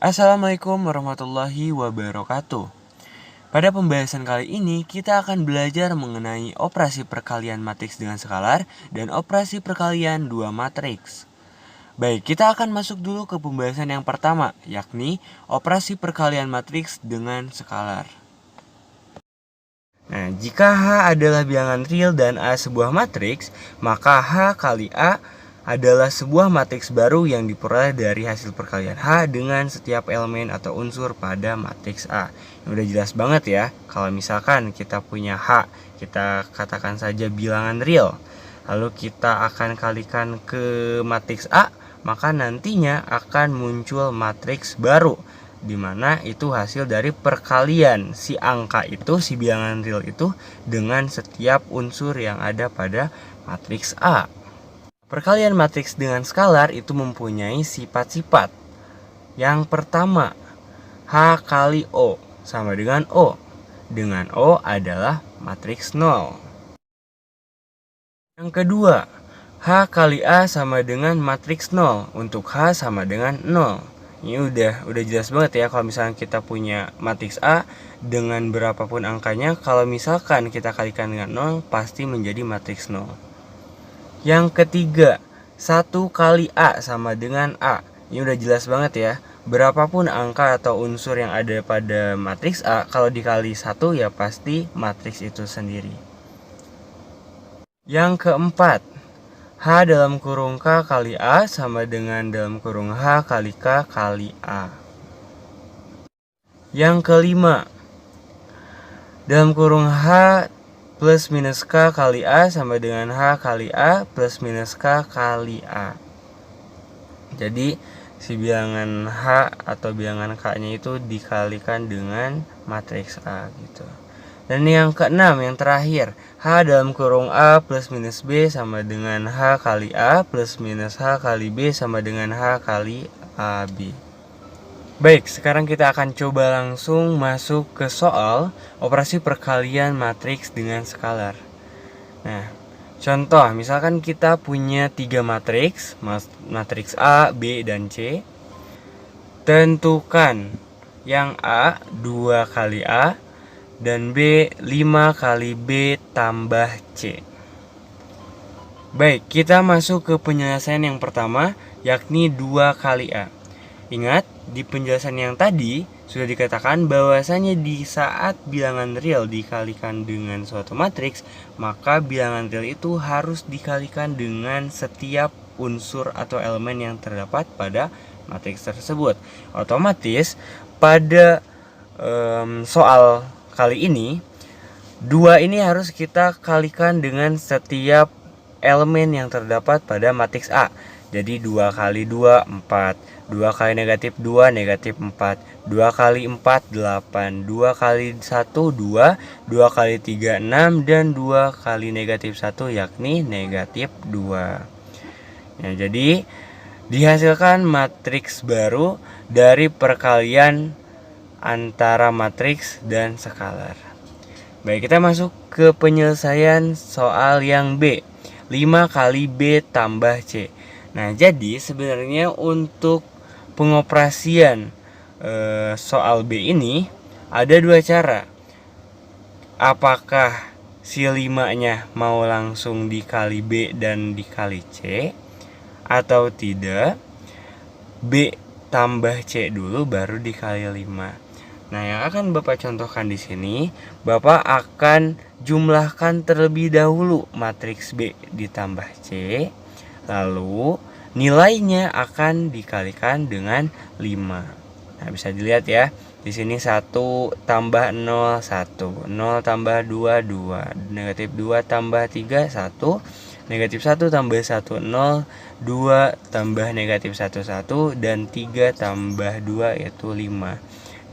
Assalamualaikum warahmatullahi wabarakatuh. Pada pembahasan kali ini, kita akan belajar mengenai operasi perkalian matriks dengan skalar dan operasi perkalian dua matriks. Baik, kita akan masuk dulu ke pembahasan yang pertama, yakni operasi perkalian matriks dengan skalar. Nah, jika H adalah bilangan real dan A sebuah matriks, maka H kali A adalah sebuah matriks baru yang diperoleh dari hasil perkalian H dengan setiap elemen atau unsur pada matriks A. Ini udah jelas banget ya. Kalau misalkan kita punya H, kita katakan saja bilangan real, lalu kita akan kalikan ke matriks A, maka nantinya akan muncul matriks baru, dimana itu hasil dari perkalian si angka itu, si bilangan real itu dengan setiap unsur yang ada pada matriks A. Perkalian matriks dengan skalar itu mempunyai sifat-sifat. Yang pertama, H kali O sama dengan O. Dengan O adalah matriks 0. Yang kedua, H kali A sama dengan matriks 0. Untuk H sama dengan 0. Ini udah jelas banget ya, kalau misalnya kita punya matriks A dengan berapapun angkanya, kalau misalkan kita kalikan dengan 0 pasti menjadi matriks 0. Yang ketiga, 1 kali A sama dengan A. Ini udah jelas banget ya. Berapapun angka atau unsur yang ada pada matriks A, kalau dikali 1 ya pasti matriks itu sendiri. Yang keempat, H dalam kurung K kali A sama dengan dalam kurung H kali K kali A. Yang kelima, dalam kurung H plus minus K kali A sama dengan H kali A plus minus K kali A. Jadi si bilangan H atau bilangan K-nya itu dikalikan dengan matriks A gitu. Dan yang keenam, yang terakhir, H dalam kurung A plus minus B sama dengan H kali A plus minus H kali B sama dengan H kali AB. Baik, sekarang kita akan coba langsung masuk ke soal operasi perkalian matriks dengan skalar. Nah, contoh, misalkan kita punya 3 matriks, matriks A, B, dan C. Tentukan yang A 2 kali A dan B 5 kali B tambah C. Baik, kita masuk ke penyelesaian yang pertama, yakni 2 kali A. Ingat, di penjelasan yang tadi sudah dikatakan bahwasanya di saat bilangan real dikalikan dengan suatu matriks, maka bilangan real itu harus dikalikan dengan setiap unsur atau elemen yang terdapat pada matriks tersebut. Otomatis pada soal kali ini, 2 ini harus kita kalikan dengan setiap elemen yang terdapat pada matriks A. Jadi 2 kali 2, 4. 2 kali negatif 2, negatif 4. 2 kali 4, 8. 2 kali 1, 2. 2 kali 3, 6. Dan 2 kali negatif 1 yakni negatif 2. Nah, jadi dihasilkan matriks baru dari perkalian antara matriks dan skalar. Baik, kita masuk ke penyelesaian soal yang B. 5 kali B tambah C. Nah, jadi sebenarnya untuk pengoperasian soal B ini ada 2 cara. Apakah si 5-nya mau langsung dikali B dan dikali C, atau tidak, B tambah C dulu baru dikali 5. Nah, yang akan Bapak contohkan di sini, Bapak akan jumlahkan terlebih dahulu matriks B ditambah C, lalu nilainya akan dikalikan dengan 5. Nah, bisa dilihat ya. Di sini 1 tambah 0, 1. 0 tambah 2, 2. Negatif 2 tambah 3, 1. Negatif 1 tambah 1, 0. 2 tambah negatif 1, 1. Dan 3 tambah 2 yaitu 5.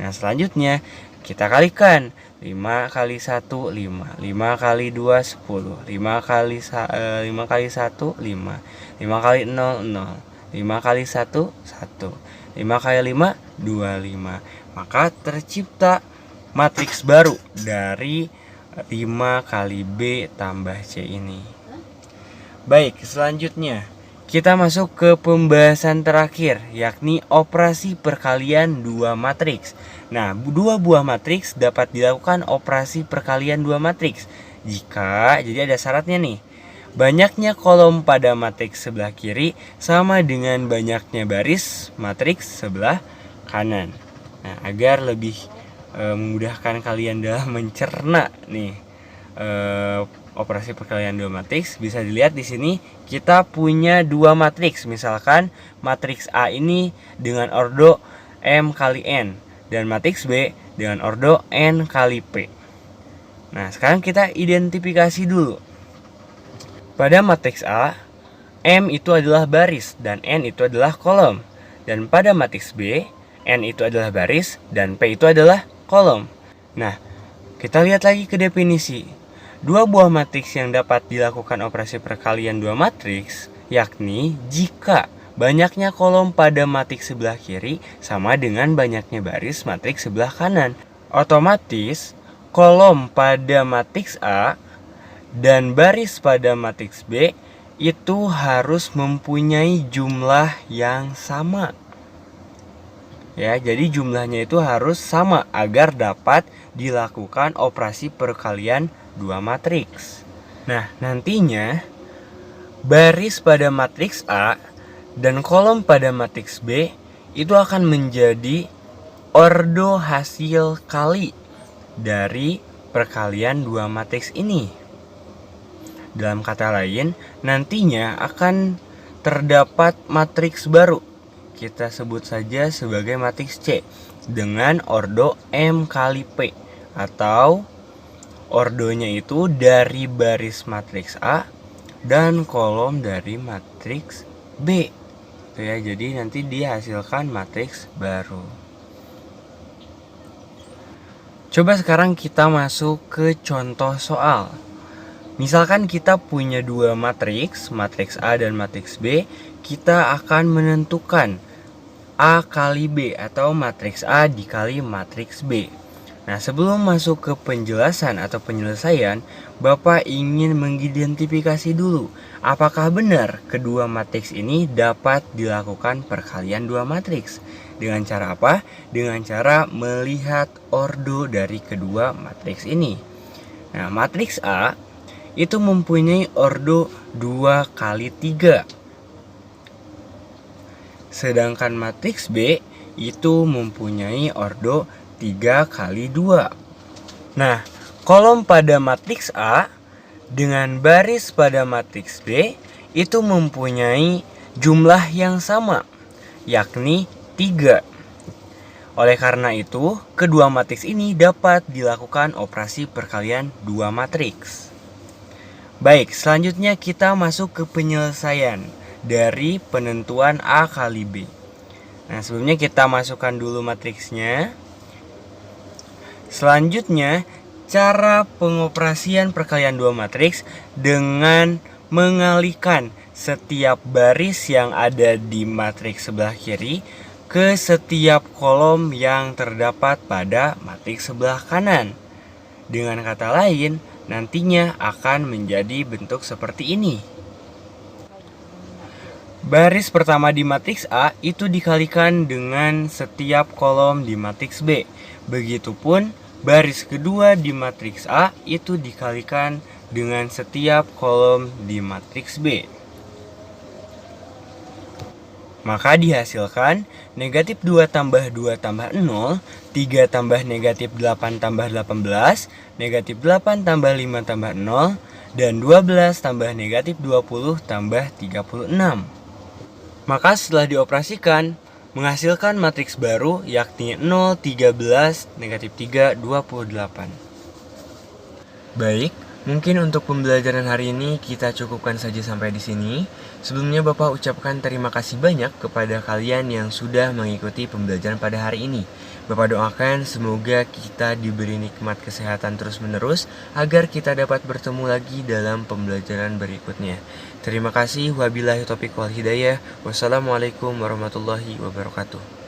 Nah, selanjutnya kita kalikan. 5 kali 1, 5. 5 kali 2, 10. 5 kali 1, 5. 5 kali 0, 0. 5 kali 1, 1. 5 kali 5, 25. Maka tercipta matriks baru dari 5 kali B tambah C ini. Baik, selanjutnya kita masuk ke pembahasan terakhir, yakni operasi perkalian dua matriks. Nah, dua buah matriks dapat dilakukan operasi perkalian dua matriks jika, jadi ada syaratnya nih, banyaknya kolom pada matriks sebelah kiri sama dengan banyaknya baris matriks sebelah kanan. Nah, agar lebih memudahkan kalian dalam mencerna nih operasi perkalian dua matriks, bisa dilihat di sini kita punya dua matriks. Misalkan matriks A ini dengan ordo M kali N dan matriks B dengan ordo N kali P. Nah, sekarang kita identifikasi dulu. Pada matriks A, M itu adalah baris dan N itu adalah kolom. Dan pada matriks B, N itu adalah baris dan P itu adalah kolom. Nah, kita lihat lagi ke definisi. Dua buah matriks yang dapat dilakukan operasi perkalian dua matriks, yakni jika banyaknya kolom pada matriks sebelah kiri sama dengan banyaknya baris matriks sebelah kanan. Otomatis, kolom pada matriks A dan baris pada matriks B itu harus mempunyai jumlah yang sama. Ya, jadi jumlahnya itu harus sama agar dapat dilakukan operasi perkalian dua matriks. Nah, nantinya baris pada matriks A dan kolom pada matriks B itu akan menjadi ordo hasil kali dari perkalian dua matriks ini. Dalam kata lain, nantinya akan terdapat matriks baru. Kita sebut saja sebagai matriks C dengan ordo M kali P, atau ordonya itu dari baris matriks A dan kolom dari matriks B. Itu ya, jadi nanti dihasilkan matriks baru. Coba sekarang kita masuk ke contoh soal. Misalkan kita punya dua matriks, matriks A dan matriks B, kita akan menentukan A kali B atau matriks A dikali matriks B. Nah, sebelum masuk ke penjelasan atau penyelesaian, Bapak ingin mengidentifikasi dulu apakah benar kedua matriks ini dapat dilakukan perkalian dua matriks. Dengan cara apa? Dengan cara melihat ordo dari kedua matriks ini. Nah, matriks A itu mempunyai ordo 2 kali 3. Sedangkan matriks B itu mempunyai ordo 3 kali 2. Nah, kolom pada matriks A dengan baris pada matriks B itu mempunyai jumlah yang sama, yakni 3. Oleh karena itu, kedua matriks ini dapat dilakukan operasi perkalian dua matriks. Baik, selanjutnya kita masuk ke penyelesaian dari penentuan A kali B. Nah, sebelumnya kita masukkan dulu matriksnya. Selanjutnya, cara pengoperasian perkalian dua matriks dengan mengalihkan setiap baris yang ada di matriks sebelah kiri ke setiap kolom yang terdapat pada matriks sebelah kanan. Dengan kata lain, nantinya akan menjadi bentuk seperti ini. Baris pertama di matriks A itu dikalikan dengan setiap kolom di matriks B. Begitupun baris kedua di matriks A itu dikalikan dengan setiap kolom di matriks B. Maka dihasilkan negatif 2 tambah 2 tambah 0, 3 tambah negatif 8 tambah 18, negatif 8 tambah 5 tambah 0, dan 12 tambah negatif 20 tambah 36. Maka setelah dioperasikan, menghasilkan matriks baru yakni 0, 13, negatif 3, 28. Baik, mungkin untuk pembelajaran hari ini kita cukupkan saja sampai di sini. Sebelumnya Bapak ucapkan terima kasih banyak kepada kalian yang sudah mengikuti pembelajaran pada hari ini. Bapak doakan semoga kita diberi nikmat kesehatan terus-menerus agar kita dapat bertemu lagi dalam pembelajaran berikutnya. Terima kasih. Wabillahi taufiq wal hidayah. Wassalamualaikum warahmatullahi wabarakatuh.